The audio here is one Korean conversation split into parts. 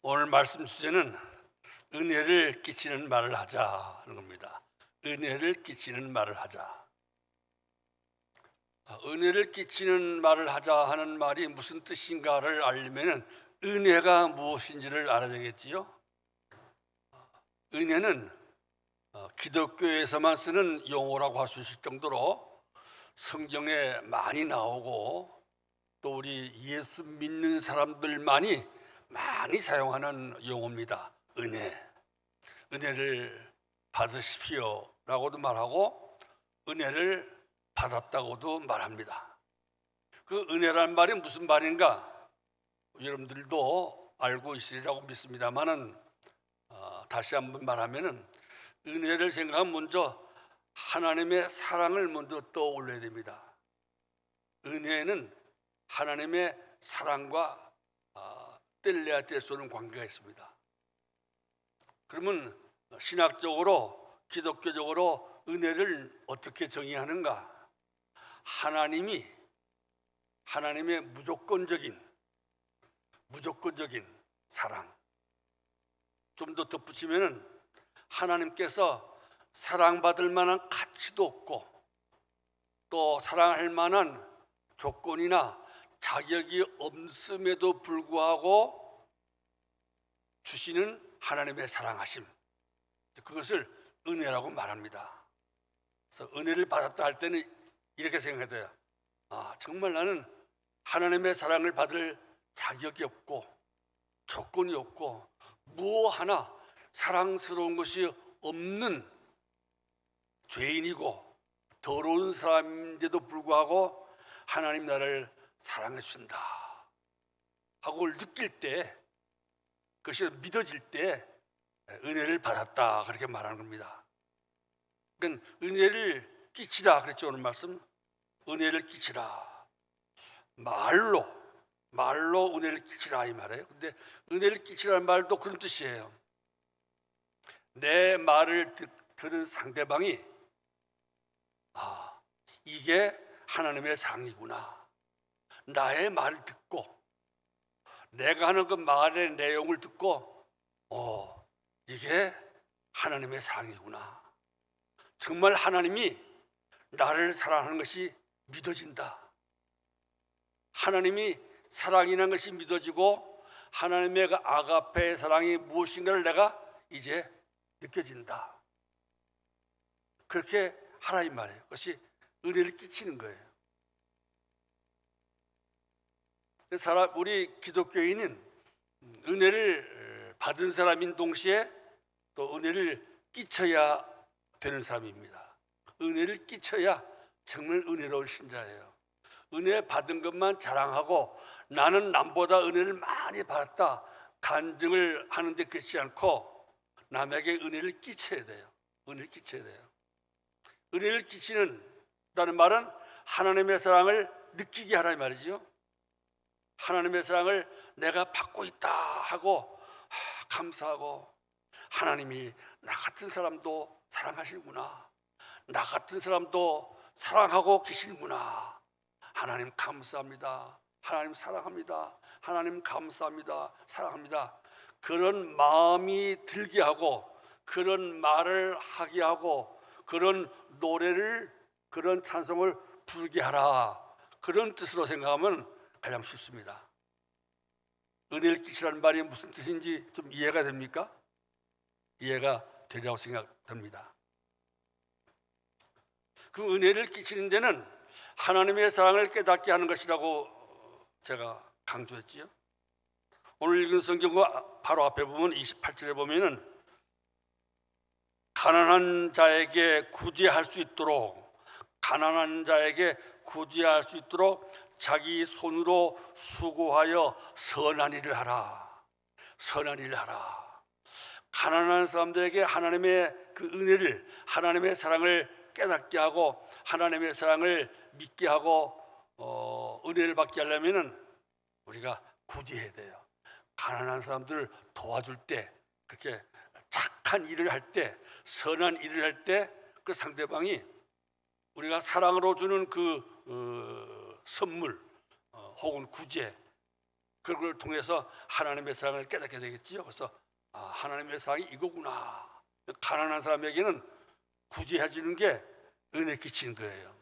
오늘 말씀 주제는 은혜를 끼치는 말을 하자 하는 겁니다. 은혜를 끼치는 말을 하자. 은혜를 끼치는 말을 하자 하는 말이 무슨 뜻인가를 알려면 은혜가 무엇인지를 알아야 되겠지요. 은혜는 기독교에서만 쓰는 용어라고 할 수 있을 정도로 성경에 많이 나오고 또 우리 예수 믿는 사람들만이 많이 사용하는 용어입니다. 은혜를 받으십시오 라고도 말하고 은혜를 받았다고도 말합니다. 그 은혜라는 말이 무슨 말인가 여러분들도 알고 있으리라고 믿습니다만은 다시 한번 말하면은 은혜를 생각하면 먼저 하나님의 사랑을 먼저 떠올려야 됩니다. 은혜는 하나님의 사랑과 뗄래야 뗄 수 없는 관계가 있습니다. 그러면 신학적으로 기독교적으로 은혜를 어떻게 정의하는가? 하나님의 무조건적인 사랑. 좀 더 덧붙이면은 하나님께서 사랑받을 만한 가치도 없고 또 사랑할 만한 조건이나 자격이 없음에도 불구하고 주시는 하나님의 사랑하심, 그것을 은혜라고 말합니다. 그래서 은혜를 받았다 할 때는 이렇게 생각해야 돼요. 정말 나는 하나님의 사랑을 받을 자격이 없고 조건이 없고 무엇 하나 사랑스러운 것이 없는 죄인이고 더러운 사람인데도 불구하고 하나님 나를 사랑해 주신다 하고 느낄 때, 그것이 믿어질 때 은혜를 받았다 그렇게 말하는 겁니다. 그러니까 은혜를 끼치다 그랬죠. 오늘 말씀 은혜를 끼치라, 말로 은혜를 끼치라 이 말이에요. 근데 은혜를 끼치라는 말도 그런 뜻이에요. 내 말을 들은 상대방이 이게 하나님의 사랑이구나, 나의 말을 듣고 내가 하는 그 말의 내용을 듣고 이게 하나님의 사랑이구나, 정말 하나님이 나를 사랑하는 것이 믿어진다, 하나님이 사랑이라는 것이 믿어지고 하나님의 그 아가페의 사랑이 무엇인가를 내가 이제 느껴진다, 그렇게 하라 이 말이에요. 그것이 은혜를 끼치는 거예요. 우리 기독교인은 은혜를 받은 사람인 동시에 또 은혜를 끼쳐야 되는 사람입니다. 은혜를 끼쳐야 정말 은혜로운 신자예요. 은혜 받은 것만 자랑하고 나는 남보다 은혜를 많이 받았다 간증을 하는데 그렇지 않고 남에게 은혜를 끼쳐야 돼요. 은혜를 끼쳐야 돼요. 은혜를 끼치는다는 말은 하나님의 사랑을 느끼게 하라 이 말이죠. 하나님의 사랑을 내가 받고 있다 하고 감사하고, 하나님이 나 같은 사람도 사랑하시는구나, 나 같은 사람도 사랑하고 계시는구나, 하나님 감사합니다, 하나님 사랑합니다, 하나님 감사합니다, 사랑합니다, 그런 마음이 들게 하고 그런 말을 하게 하고 그런 노래를, 그런 찬송을 부르게 하라, 그런 뜻으로 생각하면 가장 쉽습니다. 은혜를 끼치라는 말이 무슨 뜻인지 좀 이해가 됩니까? 이해가 되리라고 생각됩니다. 그 은혜를 끼치는 데는 하나님의 사랑을 깨닫게 하는 것이라고 제가 강조했지요. 오늘 읽은 성경과 바로 앞에 보면 28절에 보면은 가난한 자에게 구제할 수 있도록 자기 손으로 수고하여 선한 일을 하라. 가난한 사람들에게 하나님의 그 은혜를, 하나님의 사랑을 깨닫게 하고 하나님의 사랑을 믿게 하고 은혜를 받게 하려면은 우리가 구제해야 돼요. 가난한 사람들을 도와줄 때, 그렇게 착한 일을 할 때, 선한 일을 할 때 그 상대방이 우리가 사랑으로 주는 그 선물 혹은 구제, 그걸 통해서 하나님의 사랑을 깨닫게 되겠지요. 그래서 하나님의 사랑이 이거구나. 가난한 사람에게는 구제해 주는 게 은혜 끼치는 거예요.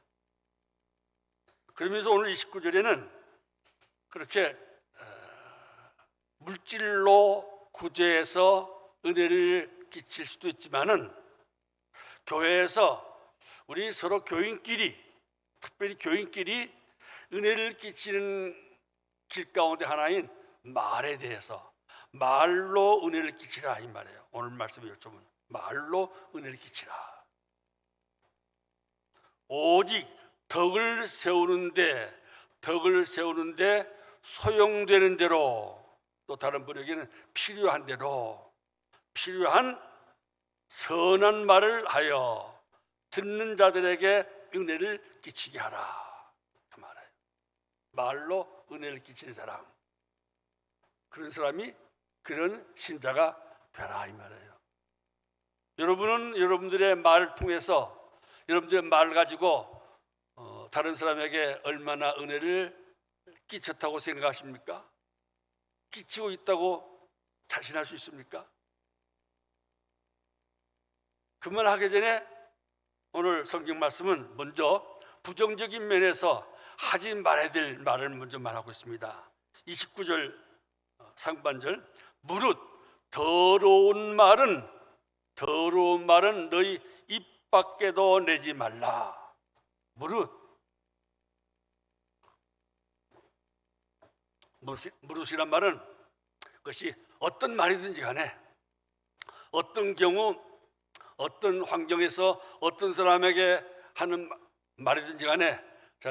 그러면서 오늘 29절에는 그렇게 물질로 구제해서 은혜를 끼칠 수도 있지만은 교회에서 우리 서로 교인끼리, 특별히 교인끼리 은혜를 끼치는 길 가운데 하나인 말에 대해서 말로 은혜를 끼치라 이 말이에요. 오늘 말씀의 요점은 말로 은혜를 끼치라. 오직 덕을 세우는데 소용되는 대로, 또 다른 번역에는 필요한 대로, 필요한 선한 말을 하여 듣는 자들에게 은혜를 끼치게 하라 그 말이에요. 말로 은혜를 끼치는 사람, 그런 사람이 그런 신자가 되라 이 말이에요. 여러분은 여러분들의 말을 통해서, 여러분들의 말을 가지고 다른 사람에게 얼마나 은혜를 끼쳤다고 생각하십니까? 끼치고 있다고 자신할 수 있습니까? 그 말 하기 전에 오늘 성경 말씀은 먼저 부정적인 면에서 하지 말아야 될 말을 먼저 말하고 있습니다. 29절 상반절, 무릇 더러운 말은 너희 입 밖에도 내지 말라. 무릇이란 말은 그것이 어떤 말이든지 간에, 어떤 경우, 어떤 환경에서 어떤 사람에게 하는 말이든지 간에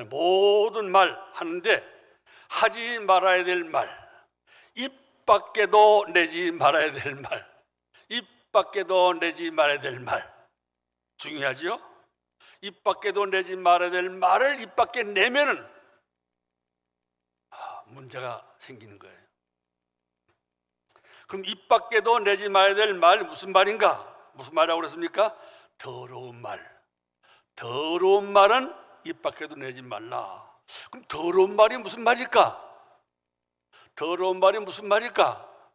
모든 말 하는데 하지 말아야 될 말, 입 밖에도 내지 말아야 될 말, 입 밖에도 내지 말아야 될 말 중요하지요? 입 밖에도 내지 말아야 될 말을 입 밖에 내면은 문제가 생기는 거예요. 그럼 입 밖에도 내지 말아야 될 말 무슨 말인가? 무슨 말이라고 그랬습니까? 더러운 말. 더러운 말은 입 밖에도 내지 말라. 그럼 더러운 말이 무슨 말일까? 더러운 말이 무슨 말일까?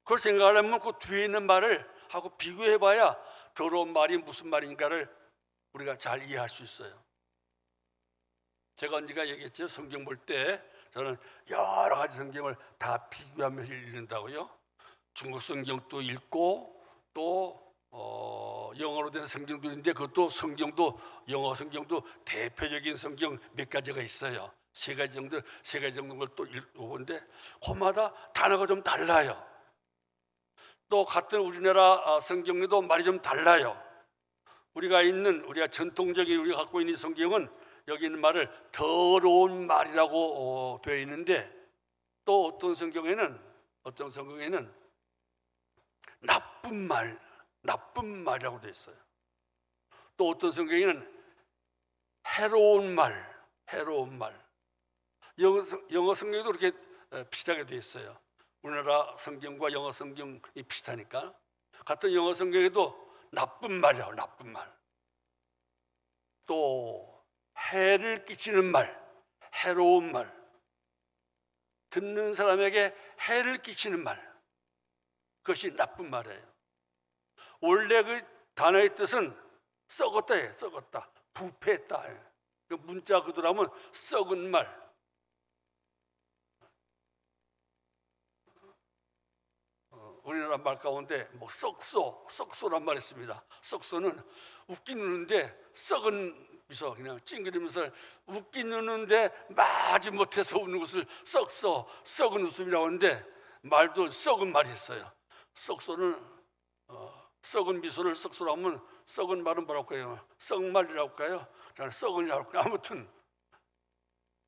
그걸 생각하려면 그 뒤에 있는 말을 하고 비교해봐야 더러운 말이 무슨 말인가를 우리가 잘 이해할 수 있어요. 제가 언젠가 얘기했죠. 성경 볼 때 저는 여러 가지 성경을 다 비교하면서 읽는다고요. 중국 성경도 읽고 또 영어로 된 성경도 있는데, 그것도 성경도, 영어 성경도 대표적인 성경 몇 가지가 있어요. 세 가지 정도 또 읽어보는데 그마다 단어가 좀 달라요. 또 같은 우리나라 성경에도 말이 좀 달라요. 우리가 전통적인 우리가 갖고 있는 성경은 여기 있는 말을 더러운 말이라고 되어 있는데, 또 어떤 성경에는 나쁜 말이라고 되어 있어요. 또 어떤 성경에는 해로운 말. 영어 성경도 그렇게 비슷하게 되어 있어요. 우리나라 성경과 영어 성경이 비슷하니까 같은 영어 성경에도 나쁜 말이라고, 나쁜 말. 또 해를 끼치는 말, 해로운 말, 듣는 사람에게 해를 끼치는 말, 그것이 나쁜 말이에요. 원래 그 단어의 뜻은 썩었다예요. 썩었다, 부패했다. 그 문자 그대로 하면 썩은 말. 우리나라 말 가운데 썩소란 말이 있습니다. 썩소는 웃긴 눈인데 썩은 미소, 그냥 찡그리면서 웃긴 눈인데 마지 못해서 웃는 것을 썩은 웃음이라고 하는데, 말도 썩은 말이 있어요. 썩소는 썩은 미소를 썩소라고 하면 썩은 말은 뭐라고 해요? 썩말이라고 할까요? 저는 썩은이라고 할까요? 아무튼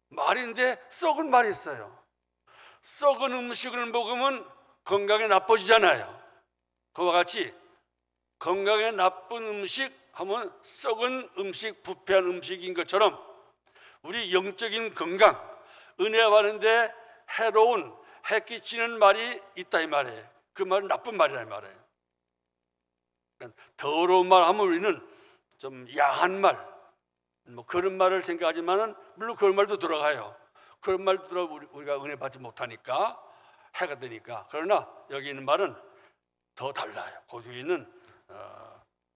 말인데 썩은 말이 있어요. 썩은 음식을 먹으면 건강에 나빠지잖아요. 그와 같이 건강에 나쁜 음식 하면 썩은 음식, 부패한 음식인 것처럼 우리 영적인 건강, 은혜 받는데 해로운, 해 끼치는 말이 있다 이 말이에요. 그 말은 나쁜 말이라 이 말이에요. 그러니까 더러운 말 하면 우리는 좀 야한 말, 그런 말을 생각하지만은 물론 그런 말도 들어가요. 그런 말 들어 우리가 은혜 받지 못하니까 해가 되니까. 그러나 여기 있는 말은 더 달라요. 거기에 있는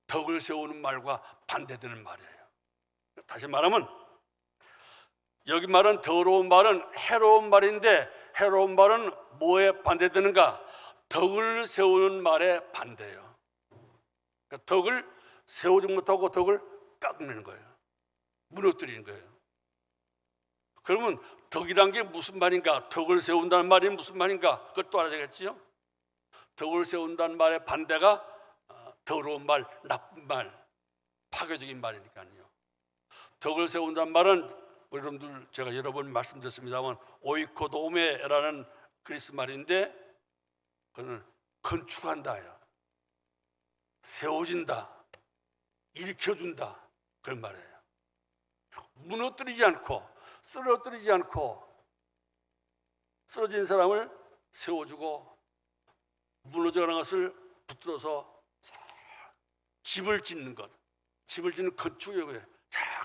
덕을 세우는 말과 반대되는 말이에요. 다시 말하면 여기 말은 더러운 말은 해로운 말인데, 해로운 말은 뭐에 반대되는가? 덕을 세우는 말에 반대예요. 그러니까 덕을 세우지 못하고 덕을 깎는 거예요. 무너뜨리는 거예요. 그러면 덕이란 게 무슨 말인가? 덕을 세운다는 말이 무슨 말인가? 그것도 알아야 되겠지요. 덕을 세운다는 말의 반대가 더러운 말, 나쁜 말, 파괴적인 말이니까요. 덕을 세운다는 말은 여러분들 제가 여러 번 말씀드렸습니다만 오이코도메라는 그리스 말인데, 그는 건축한다요, 세워진다, 일으켜준다, 그런 말이에요. 무너뜨리지 않고 쓰러뜨리지 않고 쓰러진 사람을 세워주고 무너져가는 것을 붙들어서 집을 짓는 것, 집을 짓는 건축이고요.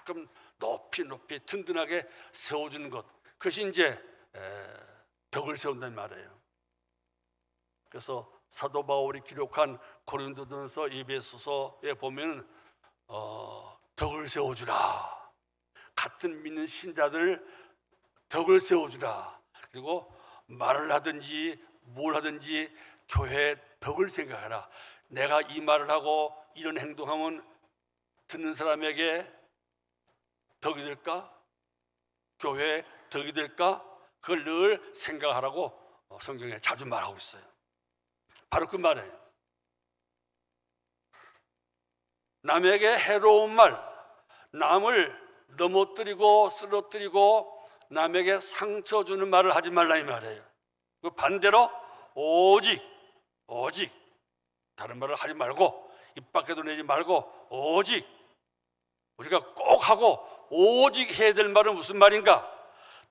조금 높이 든든하게 세워주는 것, 그것이 이제 덕을 세운다는 말이에요. 그래서 사도 바울이 기록한 고린도전서, 에베소서에 보면 덕을 세워주라, 같은 믿는 신자들 덕을 세워주라. 그리고 말을 하든지 뭘 하든지 교회의 덕을 생각하라. 내가 이 말을 하고 이런 행동하면 듣는 사람에게 덕이 될까? 교회에 덕이 될까? 그걸 늘 생각하라고 성경에 자주 말하고 있어요. 바로 그 말이에요. 남에게 해로운 말, 남을 넘어뜨리고 쓰러뜨리고 남에게 상처 주는 말을 하지 말라 이 말이에요. 그 반대로 오직 다른 말을 하지 말고, 입 밖에도 내지 말고 오직, 우리가 꼭 하고 오직 해야 될 말은 무슨 말인가?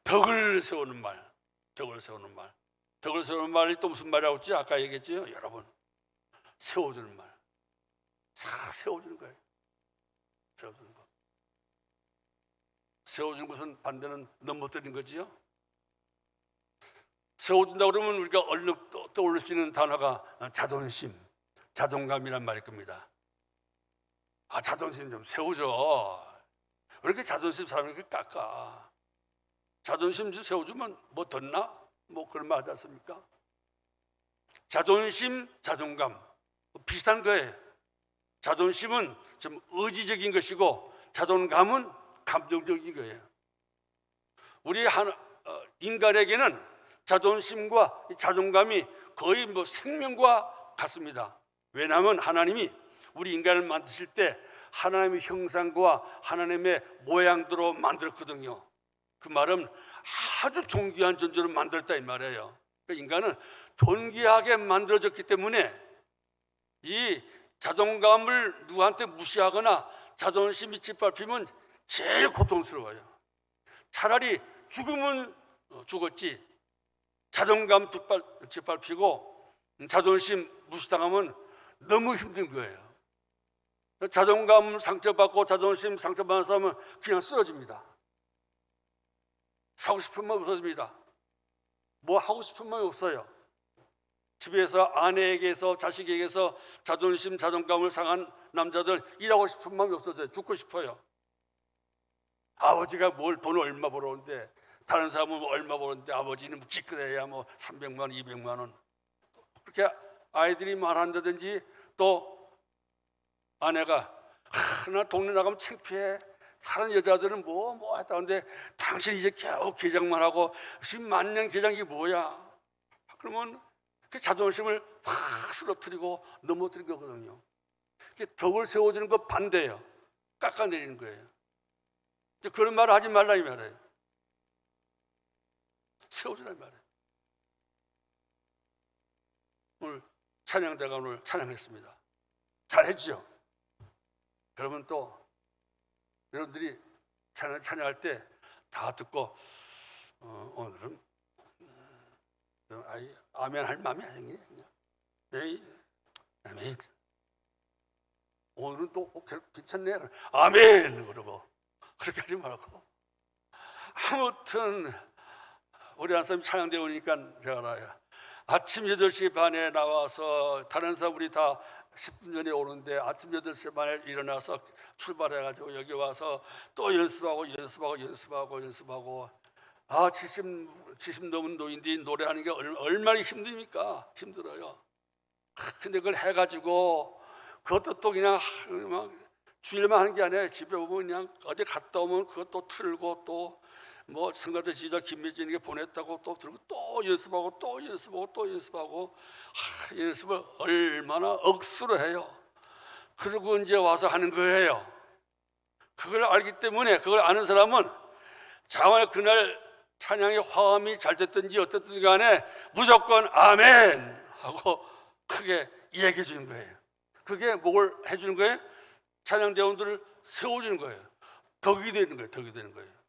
덕을 세우는 말, 덕을 세우는 말. 덕을 세우는 말이 또 무슨 말이라고 했지? 아까 얘기했죠, 여러분. 세워주는 말. 잘 세워주는 거예요. 세워주는 거. 세워주는 것은 반대는 넘어뜨리는 거지요. 세워준다 그러면 우리가 얼른 떠올릴 수 있는 단어가 자존심, 자존감이란 말일 겁니다. 자존심 좀 세워줘. 왜 이렇게 자존심 사람이 이렇게 깎아? 자존심 좀 세워주면 뭐 덧나? 뭐 그런 말 하지 않습니까? 자존심, 자존감 비슷한 거예요. 자존심은 좀 의지적인 것이고 자존감은 감정적인 거예요. 우리 인간에게는 자존심과 자존감이 거의 뭐 생명과 같습니다. 왜냐하면 하나님이 우리 인간을 만드실 때 하나님의 형상과 하나님의 모양대로 만들었거든요. 그 말은 아주 존귀한 존재로 만들었다 이 말이에요. 그러니까 인간은 존귀하게 만들어졌기 때문에 이 자존감을 누구한테 무시하거나 자존심이 짓밟히면 제일 고통스러워요. 차라리 죽으면 죽었지, 자존감 짓밟히고 자존심 무시당하면 너무 힘든 거예요. 자존감 상처받고 자존심 상처받는 사람은 그냥 쓰러집니다. 사고 싶은 마음 없어집니다. 뭐 하고 싶은 마음이 없어요. 집에서 아내에게서 자식에게서 자존심 자존감을 상한 남자들 일하고 싶은 마음이 없어져요. 죽고 싶어요. 아버지가 뭘 돈을 얼마 벌어오는데, 다른 사람은 뭐 얼마 벌었는데 아버지는 뭐 기껏해야 뭐 300만 원 200만 원, 그렇게 아이들이 말한다든지, 또 아내가 나 동네 나가면 창피해, 다른 여자들은 뭐 했다는데 당신 이제 겨우 개장만 하고 10만 년 개장이 뭐야? 그러면 그 자존심을 확 쓰러뜨리고 넘어뜨린 거거든요. 덕을 세워주는 것 반대예요. 깎아내리는 거예요. 그런 말을 하지 말라 이 말이에요. 세워주란 말이에요. 오늘 찬양대가 오늘 찬양했습니다. 잘했죠? 그러면 또 여러분들이 찬양할 때 다 듣고 오늘은 아멘 할 마음이 아니에요. 네, 아멘. 오늘은 또 괜찮네. 아멘 그러고 그렇게 하지 말고, 아무튼 우리 한 사람이 찬양대 오니까 제가 알아요. 아침 8시 반에 나와서 다른 사람 우리 다 10분 전에 오는데 아침 8시 반에 일어나서 출발해가지고 여기 와서 또 연습하고 70 넘은 노인들이 노래하는 게 얼마나 힘듭니까? 힘들어요. 근데 그걸 해가지고 그것도 또 그냥 막 주일만 하는 게 아니라 집에 오면 그냥 어디 갔다 오면 그것도 틀고 또 뭐 성가대 지휘자 김미진에게 보냈다고 또 들고 또 연습하고 연습을 얼마나 억수로 해요. 그리고 이제 와서 하는 거예요. 그걸 알기 때문에 그걸 아는 사람은 자만의 그날 찬양의 화음이 잘 됐든지 어떻든지 간에 무조건 아멘 하고 크게 얘기해 주는 거예요. 그게 뭘 해주는 거예요? 찬양대원들을 세워주는 거예요. 덕이 되는 거예요. 덕이 되는 거예요.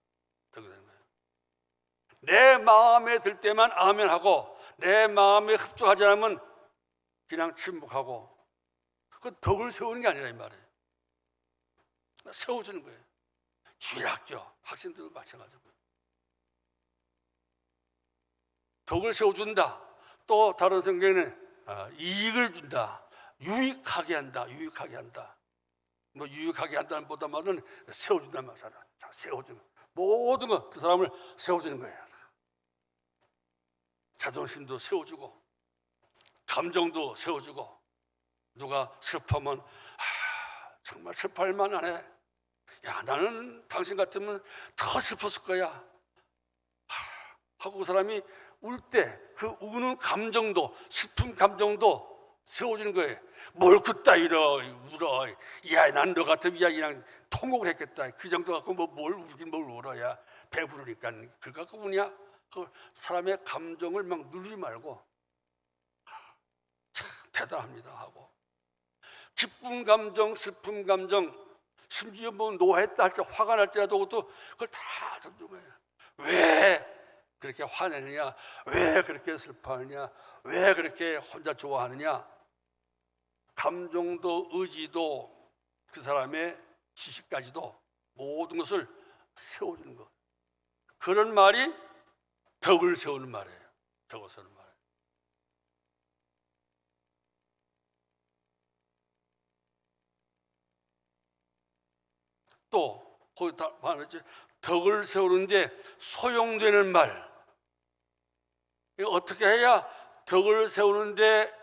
내 마음에 들 때만 아멘 하고 내 마음에 흡족하지 않으면 그냥 침묵하고 그 덕을 세우는 게 아니라 이 말이에요. 세워주는 거예요. 주일학교 학생들도 마찬가지고요. 덕을 세워준다. 또 다른 성경에는 이익을 준다. 유익하게 한다. 뭐 유익하게 한다는 보다는 세워준다는 말 살아. 자, 세워주는 모든 것 그 사람을 세워주는 거예요. 자존심도 세워주고 감정도 세워주고 누가 슬퍼하면 정말 슬퍼할 만하네. 야, 나는 당신 같으면 더 슬펐을 거야. 하고 그 사람이 울 때 그 우는 감정도 슬픈 감정도 세워주는 거예요. 뭘 그따위로 울어. 야, 난 너 같으면 그냥 통곡을 했겠다. 그 정도 갖고 뭘 울긴 뭘 울어야 배부르니까 그 갖고 우냐? 그 사람의 감정을 막 누르지 말고 참 대단합니다 하고 기쁜 감정, 슬픈 감정, 심지어 뭐 노했다 할지 화가 날지라도 그걸 다 던진 거예요. 왜 그렇게 화내느냐? 왜 그렇게 슬퍼하느냐? 왜 그렇게 혼자 좋아하느냐? 감정도 의지도 그 사람의 지식까지도 모든 것을 세워주는 것. 그런 말이 덕을 세우는 말이에요. 덕을 세우는 말. 또 거기다 말했지. 덕을 세우는데 소용되는 말. 이거 어떻게 해야 덕을 세우는데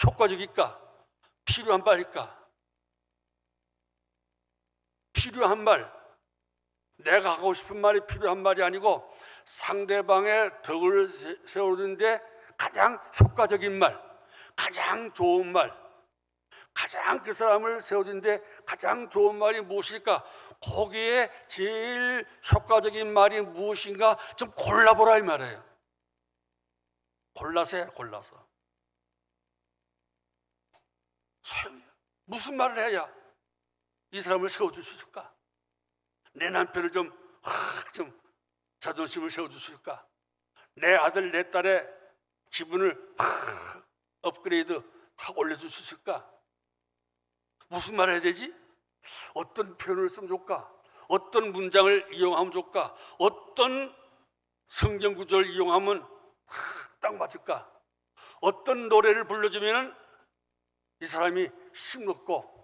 효과적일까? 필요한 말일까? 필요한 말. 내가 하고 싶은 말이 필요한 말이 아니고 상대방의 덕을 세우는데 가장 효과적인 말, 가장 좋은 말, 가장 그 사람을 세워주는데 가장 좋은 말이 무엇일까? 거기에 제일 효과적인 말이 무엇인가 좀 골라보라 이 말이에요. 골라서 해, 골라서. 무슨 말을 해야 이 사람을 세워줄 수 있을까? 내 남편을 좀 자존심을 세워줄 수 있을까? 내 아들, 내 딸의 기분을 업그레이드 확 올려줄 수 있을까? 무슨 말을 해야 되지? 어떤 표현을 쓰면 좋을까? 어떤 문장을 이용하면 좋을까? 어떤 성경 구절을 이용하면 딱 맞을까? 어떤 노래를 불러주면 이 사람이 힘놓고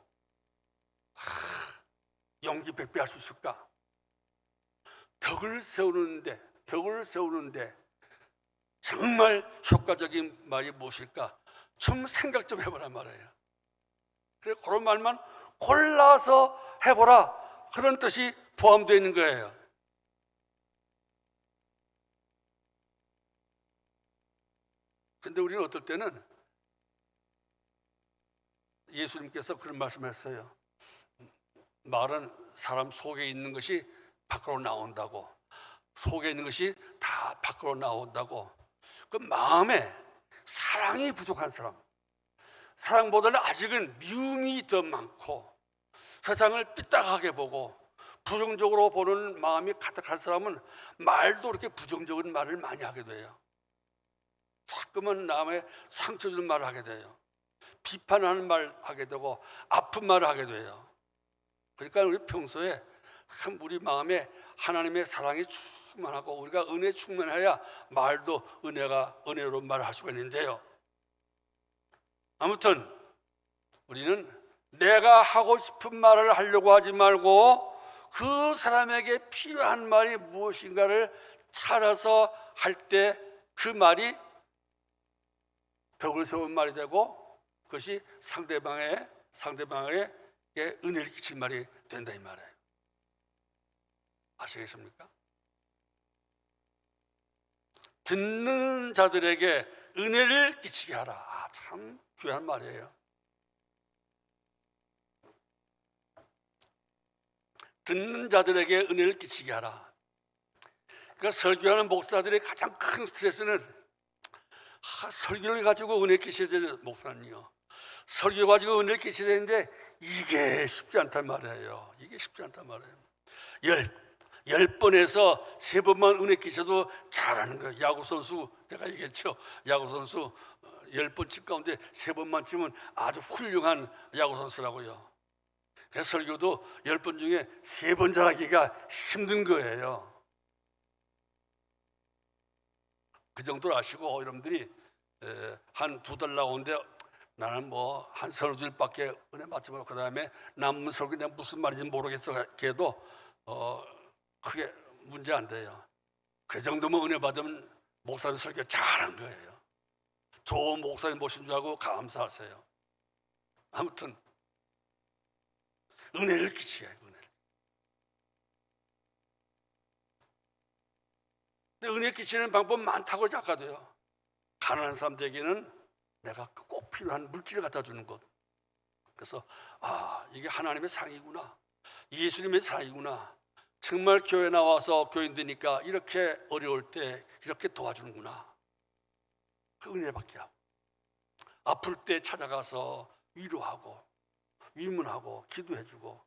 용기 백배할 수 있을까? 덕을 세우는데 정말 효과적인 말이 무엇일까? 좀 생각 좀 해보란 말이에요. 그래서 그런 말만 골라서 해보라, 그런 뜻이 포함되어 있는 거예요. 그런데 우리는 어떨 때는 예수님께서 그런 말씀했어요. 말은 사람 속에 있는 것이 밖으로 나온다고, 속에 있는 것이 다 밖으로 나온다고. 그 마음에 사랑이 부족한 사람, 사랑보다는 아직은 미움이 더 많고 세상을 삐딱하게 보고 부정적으로 보는 마음이 가득한 사람은 말도 이렇게 부정적인 말을 많이 하게 돼요. 자꾸만 남의 상처 주는 말을 하게 돼요. 비판하는 말 하게 되고 아픈 말을 하게 돼요. 그러니까 우리 평소에 참 우리 마음에 하나님의 사랑이 충만하고 우리가 은혜 충만해야 말도 은혜로 말할 수가 있는데요. 아무튼 우리는 내가 하고 싶은 말을 하려고 하지 말고 그 사람에게 필요한 말이 무엇인가를 찾아서 할 때 그 말이 덕을 세운 말이 되고 그것이 상대방에게 은혜를 끼친 말이 된다 이 말이에요. 아시겠습니까? 듣는 자들에게 은혜를 끼치게 하라. 참 귀한 말이에요. 듣는 자들에게 은혜를 끼치게 하라. 그러니까 설교하는 목사들의 가장 큰 스트레스는 설교를 가지고 은혜 끼쳐야 되는 목사는요, 설교 가지고 은혜를 끼쳐야 되는데 이게 쉽지 않단 말이에요. 이게 쉽지 않단 말이에요. 10번에서 3번만 은혜 끼쳐도 잘하는 거예요. 야구선수, 제가 얘기했죠. 야구선수 10번 칠 가운데 3번만 치면 아주 훌륭한 야구선수라고요. 그래서 설교도 10번 중에 3번 잘하기가 힘든 거예요. 그 정도로 아시고 여러분들이 한 2달 나오는데 나는 뭐 한 3-4줄밖에 은혜 받지 말고 그 다음에 남은 설교 내가 무슨 말인지 모르겠어 걔도 크게 문제 안 돼요. 그 정도면 은혜 받으면 목사님 설교 잘한 거예요. 좋은 목사님 모신 줄 알고 감사하세요. 아무튼 은혜를 끼치게 해요. 근데 은혜 끼치는 방법 많다고 작가도요. 가난한 사람들에게는 내가 꼭 필요한 물질을 갖다 주는 것. 그래서 이게 하나님의 상이구나, 예수님의 상이구나, 정말 교회 나와서 교인되니까 이렇게 어려울 때 이렇게 도와주는구나. 그 은혜 받게 하고 아플 때 찾아가서 위로하고 위문하고 기도해주고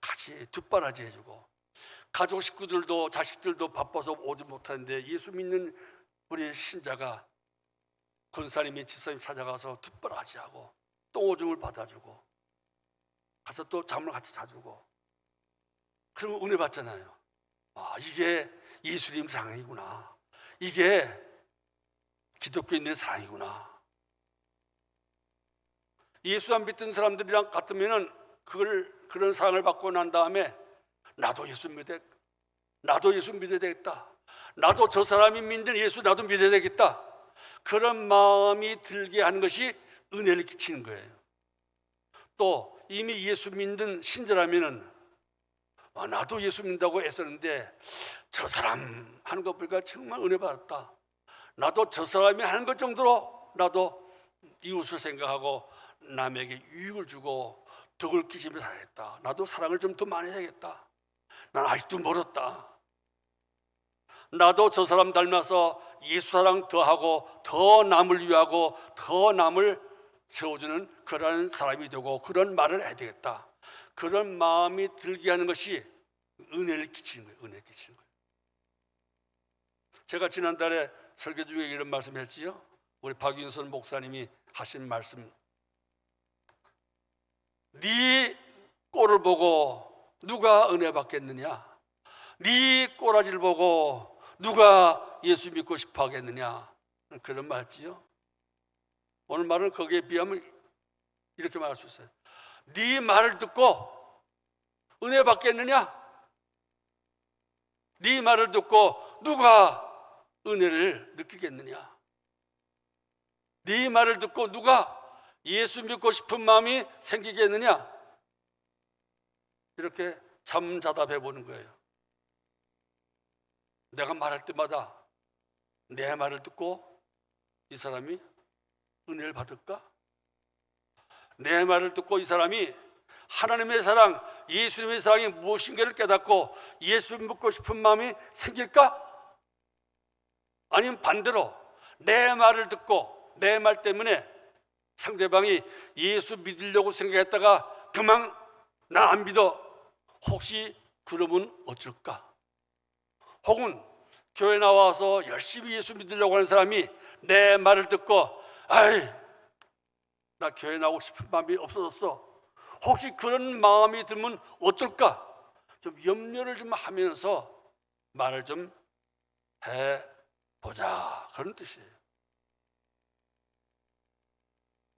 같이 뒷바라지 해주고, 가족 식구들도 자식들도 바빠서 오지 못하는데 예수 믿는 우리 신자가 권사님이 집사님 찾아가서 뒷바라지하고 똥오줌을 받아주고 가서 또 잠을 같이 자주고 그러면 은혜 받잖아요. 이게 예수님 사랑이구나, 이게 기독교인들의 사랑이구나. 예수 안 믿던 사람들이랑 같으면은 그런 사랑을 받고 난 다음에 나도 예수 믿어야 되겠다, 나도 저 사람이 믿는 예수 나도 믿어야 되겠다, 그런 마음이 들게 하는 것이 은혜를 끼치는 거예요. 또 이미 예수 믿는 신자라면은 나도 예수 믿는다고 애쓰는데 저 사람 하는 것 보니까 정말 은혜 받았다, 나도 저 사람이 하는 것 정도로 나도 이웃을 생각하고 남에게 유익을 주고 덕을 끼치며 살겠다, 나도 사랑을 좀 더 많이 해야겠다, 난 아직도 멀었다, 나도 저 사람 닮아서 예수 사랑 더하고 더 남을 위하고 더 남을 세워주는 그런 사람이 되고 그런 말을 해야 되겠다, 그런 마음이 들게 하는 것이 은혜를 끼치는 거예요. 은혜를 끼치는 거예요. 제가 지난달에 설교 중에 이런 말씀했지요. 우리 박윤선 목사님이 하신 말씀, 네 꼴을 보고 누가 은혜 받겠느냐, 네 꼬라지를 보고 누가 예수 믿고 싶어 하겠느냐, 그런 말이지요. 오늘 말은 거기에 비하면 이렇게 말할 수 있어요. 네 말을 듣고 은혜 받겠느냐, 네 말을 듣고 누가 은혜를 느끼겠느냐, 네 말을 듣고 누가 예수 믿고 싶은 마음이 생기겠느냐, 이렇게 잠자답해 보는 거예요. 내가 말할 때마다 내 말을 듣고 이 사람이 은혜를 받을까? 내 말을 듣고 이 사람이 하나님의 사랑, 예수님의 사랑이 무엇인가를 깨닫고 예수 믿고 싶은 마음이 생길까? 아니면 반대로 내 말을 듣고 내 말 때문에 상대방이 예수 믿으려고 생각했다가 그만 나 안 믿어, 혹시 그러면 어쩔까? 혹은 교회 나와서 열심히 예수 믿으려고 하는 사람이 내 말을 듣고 나 교회 나오고 싶은 마음이 없어졌어, 혹시 그런 마음이 들면 어떨까? 좀 염려를 좀 하면서 말을 좀 해보자, 그런 뜻이에요.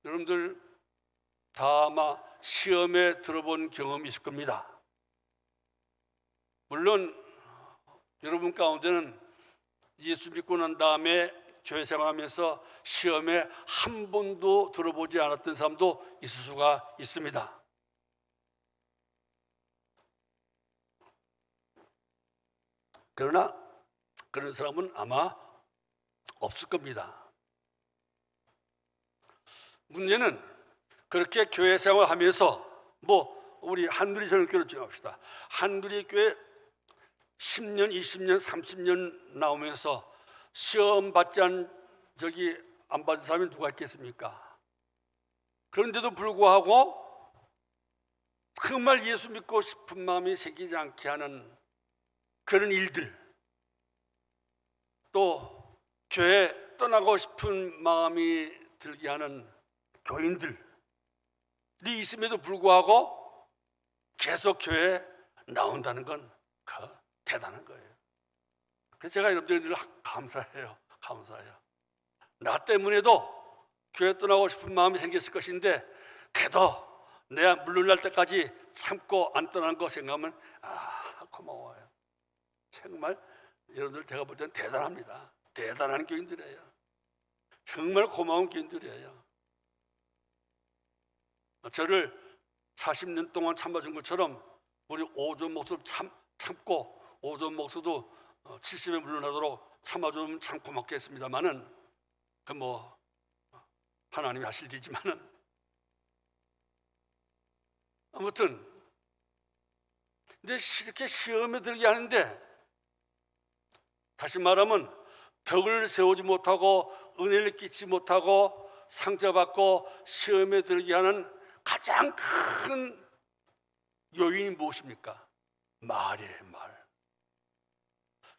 여러분들 다 아마 시험에 들어본 경험이 있을 겁니다. 물론 여러분 가운데는 예수 믿고 난 다음에 교회 생활하면서 시험에 한 번도 들어보지 않았던 사람도 있을 수가 있습니다. 그러나 그런 사람은 아마 없을 겁니다. 문제는 그렇게 교회 생활하면서 우리 한누리 선교를 좀 합시다. 한누리 교회 10년, 20년, 30년 나오면서 시험 받지 안 받은 사람이 누가 있겠습니까? 그런데도 불구하고 정말 예수 믿고 싶은 마음이 생기지 않게 하는 그런 일들, 또 교회 떠나고 싶은 마음이 들게 하는 교인들이 있음에도 불구하고 계속 교회에 나온다는 건 대단한 거예요. 그래서 제가 여러분들 늘 감사해요. 나 때문에도 교회 떠나고 싶은 마음이 생겼을 것인데 그래도 내가 물러날 때까지 참고 안 떠난 거 생각하면 고마워요. 정말 여러분들 제가 볼 때는 대단합니다. 대단한 교인들이에요. 정말 고마운 교인들이에요. 저를 40년 동안 참아준 것처럼 우리 오존 목사도 참고 오존 목사도 70에 물러나도록 참아주면 참 고맙겠습니다만은 하나님이 하실 일이지만은 아무튼 근데 이렇게 시험에 들게 하는데, 다시 말하면 덕을 세우지 못하고 은혜를 끼치지 못하고 상처받고 시험에 들게 하는 가장 큰 요인이 무엇입니까? 말이에요, 말.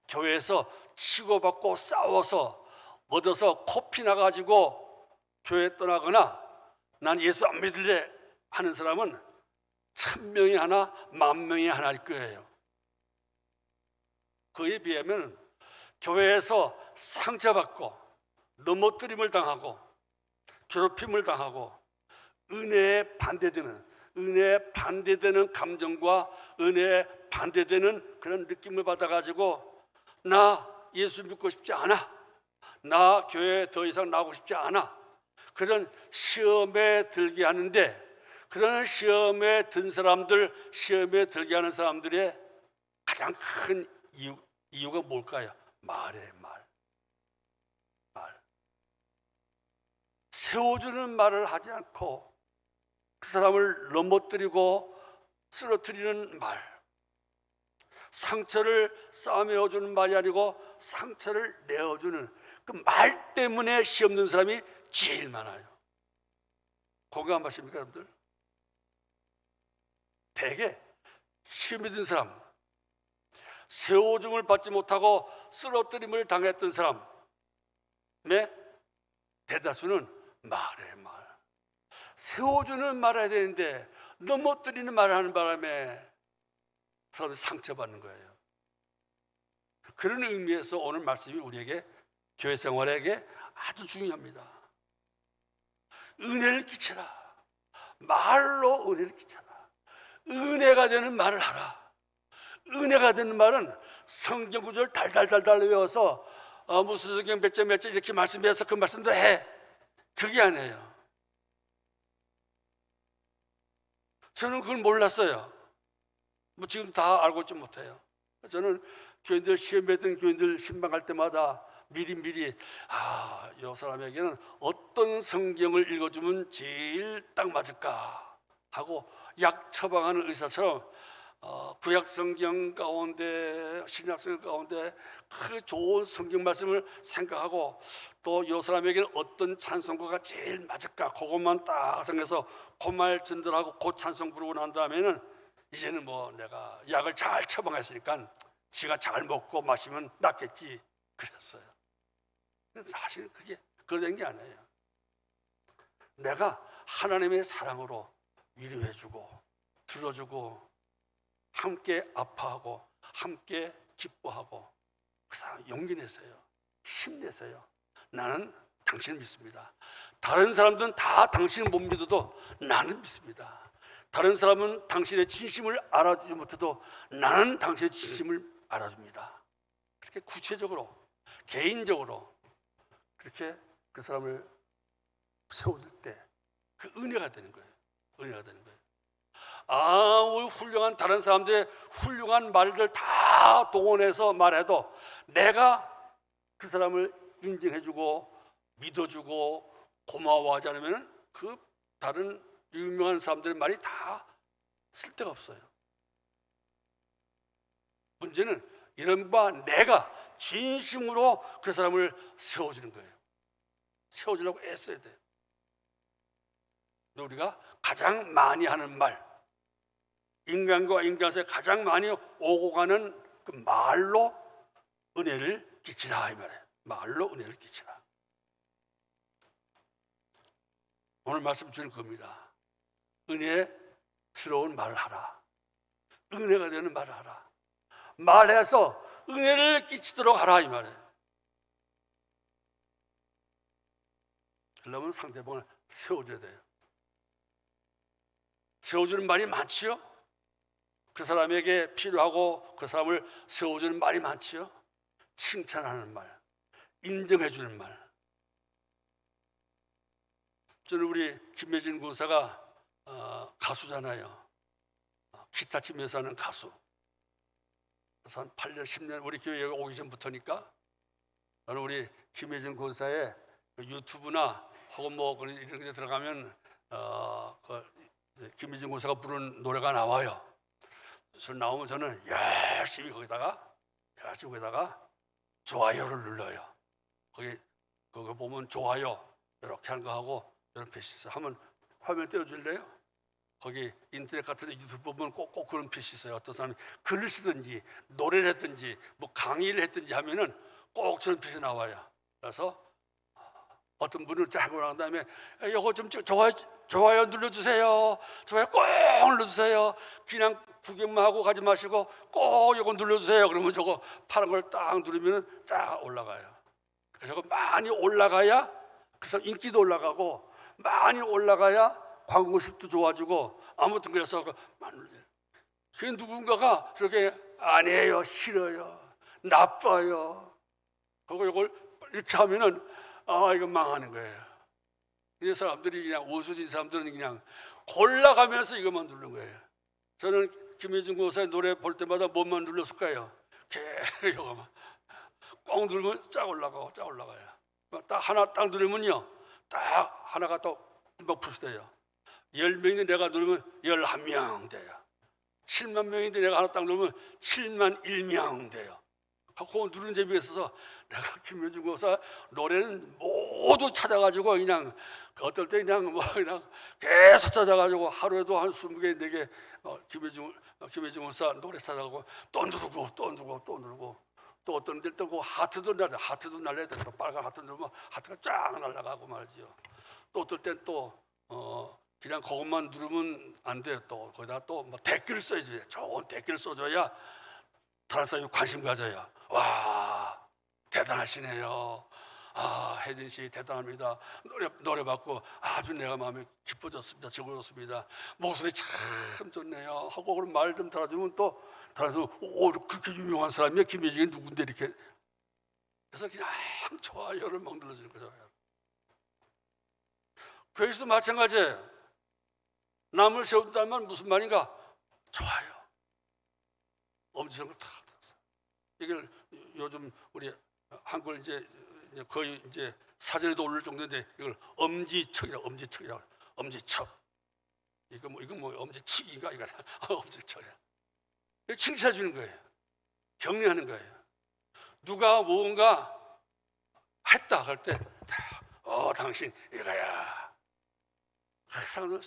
교회에서 치고받고 싸워서 얻어서 코피 나가지고 교회 떠나거나 난 예수 안 믿을래 하는 사람은 1000명이 하나, 10,000명이 하나일 거예요. 그에 비하면 교회에서 상처받고 넘어뜨림을 당하고 괴롭힘을 당하고 은혜에 반대되는 감정과 은혜에 반대되는 그런 느낌을 받아가지고 나 예수 믿고 싶지 않아, 나 교회에 더 이상 나오고 싶지 않아, 그런 시험에 들게 하는데, 그런 시험에 든 사람들, 시험에 들게 하는 사람들의 가장 큰 이유가 뭘까요? 말이에요, 말. 세워주는 말을 하지 않고 그 사람을 넘어뜨리고 쓰러뜨리는 말, 상처를 싸매어주는 말이 아니고 상처를 내어주는 그 말 때문에 시험 든 사람이 제일 많아요. 공감하십니까, 여러분들? 대개 시험에 든 사람, 세워줌을 받지 못하고 쓰러뜨림을 당했던 사람의 대다수는 말이에요, 말. 세워주는 말을 해야 되는데 넘어뜨리는 말을 하는 바람에 사람이 상처받는 거예요. 그런 의미에서 오늘 말씀이 우리에게 교회 생활에게 아주 중요합니다. 은혜를 끼쳐라. 말로 은혜를 끼쳐라. 은혜가 되는 말을 하라. 은혜가 되는 말은 성경 구절 달달달달 외워서 무슨 성경 몇 점 이렇게 말씀해서 그 말씀도 해. 그게 아니에요. 저는 그걸 몰랐어요. 지금 다 알고 있지 못해요. 저는 교인들 시험에 든 교인들 신방할 때마다 미리 이 사람에게는 어떤 성경을 읽어주면 제일 딱 맞을까 하고 약 처방하는 의사처럼 구약 성경 가운데 신약 성경 가운데 그 좋은 성경 말씀을 생각하고 또 이 사람에게는 어떤 찬송가가 제일 맞을까 그것만 딱 생각해서 그 말 전달하고 그 찬송 부르고 난 다음에는 이제는 내가 약을 잘 처방했으니까 지가 잘 먹고 마시면 낫겠지 그랬어요. 사실 그게 그런 게 아니에요. 내가 하나님의 사랑으로 위로해주고 들어주고 함께 아파하고 함께 기뻐하고 그 사람 용기 내세요. 힘내세요. 나는 당신을 믿습니다. 다른 사람들은 다 당신을 못 믿어도 나는 믿습니다. 다른 사람은 당신의 진심을 알아주지 못해도 나는 당신의 진심을 알아줍니다. 그렇게 구체적으로 개인적으로 그렇게 그 사람을 세워줄 때 그 은혜가 되는 거예요. 은혜가 되는 거예요. 아무 훌륭한 다른 사람들의 훌륭한 말들 다 동원해서 말해도 내가 그 사람을 인정해주고 믿어주고 고마워하지 않으면 그 다른 유명한 사람들의 말이 다 쓸데가 없어요. 문제는 이른바 내가 진심으로 그 사람을 세워주는 거예요. 세워주려고 애써야 돼요. 우리가 가장 많이 하는 말, 인간과 인간 사이에 가장 많이 오고 가는 그 말로 은혜를 끼치라 이 말이에요. 말로 은혜를 끼치라. 오늘 말씀 주는 겁니다. 은혜스러운 말을 하라. 은혜가 되는 말을 하라. 말해서 은혜를 끼치도록 하라 이 말이에요. 그러면 상대방을 세워줘야 돼요. 세워주는 말이 많지요. 그 사람에게 필요하고 그 사람을 세워주는 말이 많지요. 칭찬하는 말, 인정해주는 말. 저는 우리 김혜진 군사가 가수잖아요. 기타 치면서 하는 가수. 그래서 한 8년, 10년 우리 교회에 오기 전부터니까 저는 우리 김혜진 군사의 유튜브나 혹은 뭐 이런 데 들어가면 김혜진 군사가 부른 노래가 나와요. 그래서 나오면 저는 열심히 거기다가 좋아요를 눌러요. 거기 보면 좋아요 이렇게 하는 거 하고 이런 표시 있어요. 한번 화면 띄워줄래요? 거기 인터넷 같은 데 유튜브 보면 꼭 그런 표시 있어요. 어떤 사람이 글을 쓰든지 노래를 했든지 뭐 강의를 했든지 하면은 꼭 저런 표시 나와요. 그래서 어떤 분은 하고 난 다음에 이거 좀 좋아요 눌러주세요. 좋아요 꼭 눌러주세요. 그냥 구경만 하고 가지 마시고 꼭 이거 눌러주세요. 그러면 저거 파란 걸 딱 누르면 쫙 올라가요. 그래서 저거 많이 올라가야 그 사람 인기도 올라가고 많이 올라가야 광고 수입도 좋아지고 아무튼 그래서 그 누군가가 그렇게 아니에요, 싫어요, 나빠요. 그리고 이걸 이렇게 하면은 이거 망하는 거예요. 이 사람들이 그냥 우수진 사람들은 그냥 골라가면서 이것만 누르는 거예요. 저는 김혜진 고사의 노래 볼 때마다 뭐만 눌렀을까요? 계속 이거만 꼭 누르면 쫙 올라가요. 딱 하나 딱 누르면요, 딱 하나가 또 높으시대요. 10명인데 내가 누르면 11명 돼요. 7만 명인데 내가 하나 딱 누르면 7만 1명 돼요. 그거 누르는 재미가 있어서 내가 김효준 고사 노래는 모두 찾아가지고 그냥 어떨 때 그냥 계속 찾아가지고 하루에도 한 20개, 4개 김효준 고사 노래 찾아가고 또 누르고 또 어떤 데 또 하트도 날려야 돼. 또 빨간 하트 누르면 하트가 쫙 날아가고 말이죠. 또 어떨 땐 또 그냥 그것만 누르면 안 돼요. 또 거기다 또 뭐 댓글을 써야지. 좋은 댓글을 써줘야 다른 사람이 관심 가져요. 와, 대단하시네요. 혜진 씨 대단합니다. 노래 받고 아주 내가 마음이 기뻐졌습니다. 즐거웠습니다. 목소리 참 좋네요. 하고 그런 말 좀 달아주면 또 다른 사람 그렇게 유명한 사람이야. 김혜진이 누군데 이렇게. 그래서 그냥 좋아요를 막 눌러주는 거죠. 교회에서도 마찬가지예요. 남을 세운다면 무슨 말인가? 좋아요. 엄지손가락 다 들었어요. 이걸 요즘 우리 한글 이제 거의 이제 사전에도 올릴 정도인데 이걸 엄지척이라고. 엄지척. 이거 뭐 엄지치기가 이거 엄지척이야. 칭찬해 주는 거예요. 격려하는 거예요. 누가 무언가 했다 할 때, 당신 이거야. 사람은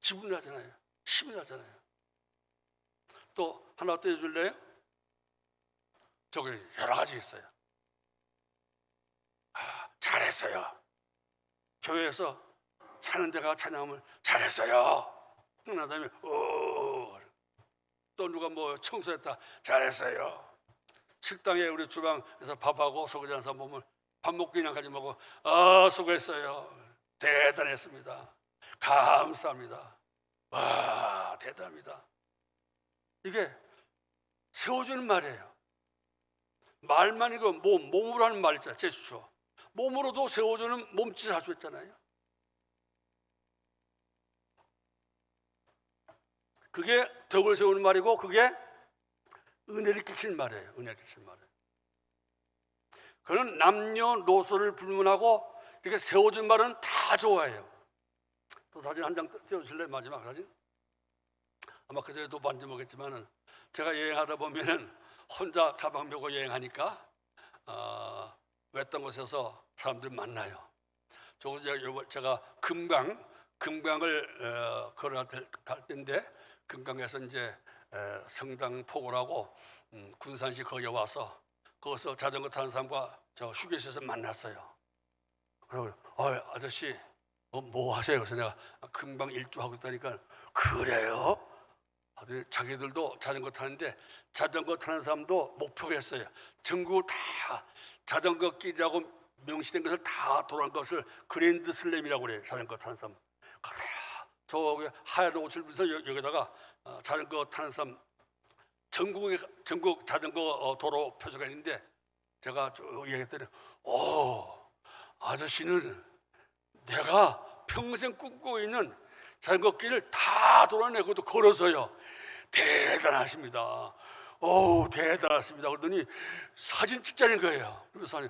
기분 나잖아요. 힘이 나잖아요. 또 하나 더 해줄래요? 저기 여러 가지 있어요. 잘했어요. 교회에서 차는 데가 찬양하면 잘했어요. 그런 다음에 또 누가 뭐 청소했다, 잘했어요. 식당에 우리 주방에서 밥하고 설거지하는 사람 보면 밥 먹고 그냥 가지 말고 수고했어요, 대단했습니다, 감사합니다, 와 대단합니다. 이게 세워주는 말이에요. 말만 이거 몸으로 하는 말 있잖아요. 제스처. 몸으로도 세워주는 몸짓 하수 했잖아요. 그게 덕을 세우는 말이고, 그게 은혜를 끼치는 말이에요. 은혜를 끼치는 말이에요. 그는 남녀노소를 불문하고 이렇게 세워준 말은 다 좋아해요. 또 사진 한 장 띄워주실래요? 마지막 사진. 아마 그전에도 봤는지 모르겠지만은, 제가 여행하다 보면은 혼자 가방 메고 여행하니까 외딴 곳에서 사람들 만나요. 저곳에 제가 금강을 걸어갈 때인데, 금강에서 이제 성당 포구라고 군산시 거기에 와서 거기서 자전거 타는 사람과 저 휴게소에서 만났어요. 그래서 아저씨 뭐 하세요? 그래서 내가 금방 일주하고 있다니까, 그래요? 자기들도 자전거 타는데, 자전거 타는 사람도 목표가 있어요. 전국 다 자전거 길이라고 명시된 것을 다 돌아간 것을 그랜드 슬램이라고 그래요. 자전거 타는 사람. 그래요. 저기 하얀 옷을 입어서 여기다가 자전거 타는 사람 전국 자전거 도로 표시가 있는데, 제가 쭉 얘기했더니 아저씨는 내가 평생 꿈꾸고 있는 자전거 길을 다 돌아내고도 걸어서요. 대단하십니다. 대단하십니다. 그러더니 사진 찍자는 거예요. 그래서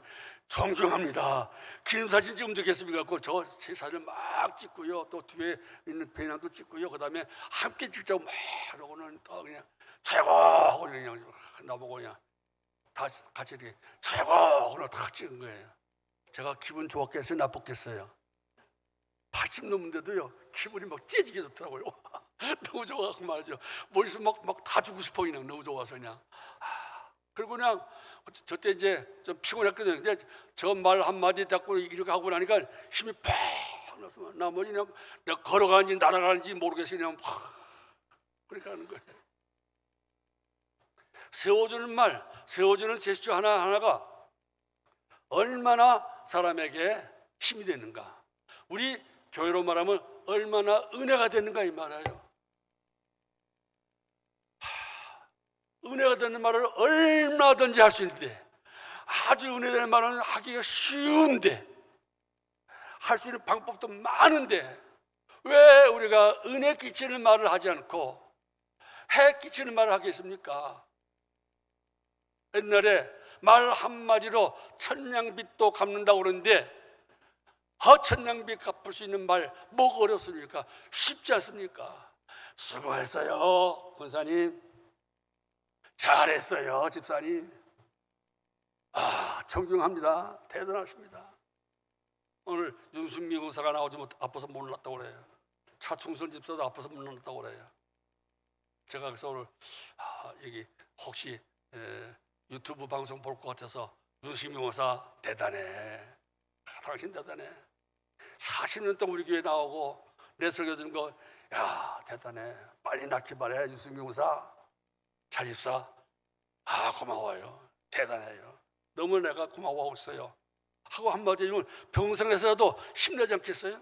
존경합니다. 기념사진 찍으면 되겠습니까? 저 제 사진을 막 찍고요. 또 뒤에 있는 배낭도 찍고요. 그 다음에 함께 찍자고 막 그러고는 또 그냥 최고 하고 그냥 나보고 그냥 다 같이 이렇게 최고 하고 다 찍은 거예요. 제가 기분 좋았겠어요? 나빴겠어요? 80 넘는데도요, 기분이 막 째지게 좋더라고요. 너무 좋아서 말이죠. 머릿속 막 다 주고 싶어, 그냥 너무 좋아서 그냥. 그리고 그냥 저때 이제 좀 피곤했거든요. 근데 저 말 한마디 듣고 이렇게 하고 나니까 힘이 팍 나서 나머지 그냥 내가 걸어가는지 날아가는지 모르겠어요. 그냥 팍 그렇게 하는 거예요. 세워주는 말, 세워주는 제스처 하나하나가 얼마나 사람에게 힘이 되는가. 우리 교회로 말하면 얼마나 은혜가 되는가 이 말이에요. 은혜가 되는 말을 얼마든지 할 수 있는데, 아주 은혜되는 말은 하기가 쉬운데, 할 수 있는 방법도 많은데, 왜 우리가 은혜 끼치는 말을 하지 않고 해 끼치는 말을 하겠습니까? 옛날에 말 한마디로 천냥빚도 갚는다고 그러는데, 천냥빚 갚을 수 있는 말 뭐가 어렵습니까? 쉽지 않습니까? 수고했어요 권사님, 잘했어요 집사님, 존경합니다, 대단하십니다. 오늘 윤순미 권사가 나오지 못 아파서 못 났다고 그래요. 차충선 집사도 아파서 못 났다고 그래요. 제가 그래서 오늘 여기 혹시 유튜브 방송 볼 것 같아서, 윤순미 권사 대단해, 당신 대단해, 40년 동안 우리 교회 나오고 내 설교 듣는 거, 대단해, 빨리 낫기 바래 윤순미 권사, 차집사, 고마워요, 대단해요, 너무 내가 고마워하고 있어요 하고 한마디 해주면 평생에서도 힘내지 않겠어요?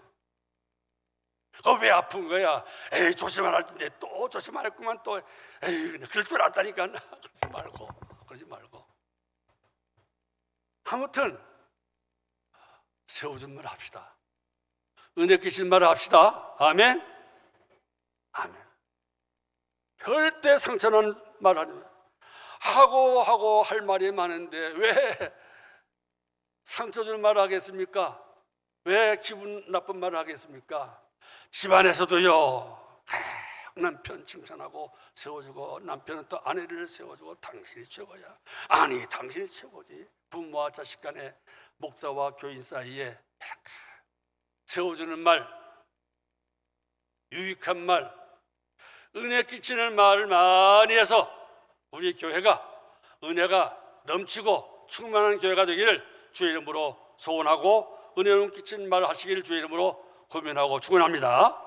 왜 아픈 거야? 에이 조심하라 했는데 또 조심하랬구만, 또 에이 그럴 줄 알았다니까. 그러지 말고 아무튼 세워준 말 합시다. 은혜 끼친 말 합시다. 아멘. 아멘. 절대 상처는 말 하지 마. 하고 할 말이 많은데 왜 상처 주는 말을 하겠습니까? 왜 기분 나쁜 말을 하겠습니까? 집안에서도요, 남편 칭찬하고 세워주고, 남편은 또 아내를 세워주고, 당신이 최고야. 아니 당신이 최고지. 부모와 자식 간에, 목사와 교인 사이에 이렇게 세워주는 말, 유익한 말, 은혜 끼치는 말을 많이 해서 우리 교회가 은혜가 넘치고 충만한 교회가 되기를 주의 이름으로 소원하고, 은혜로운 끼친 말 하시기를 주의 이름으로 고민하고 축원합니다.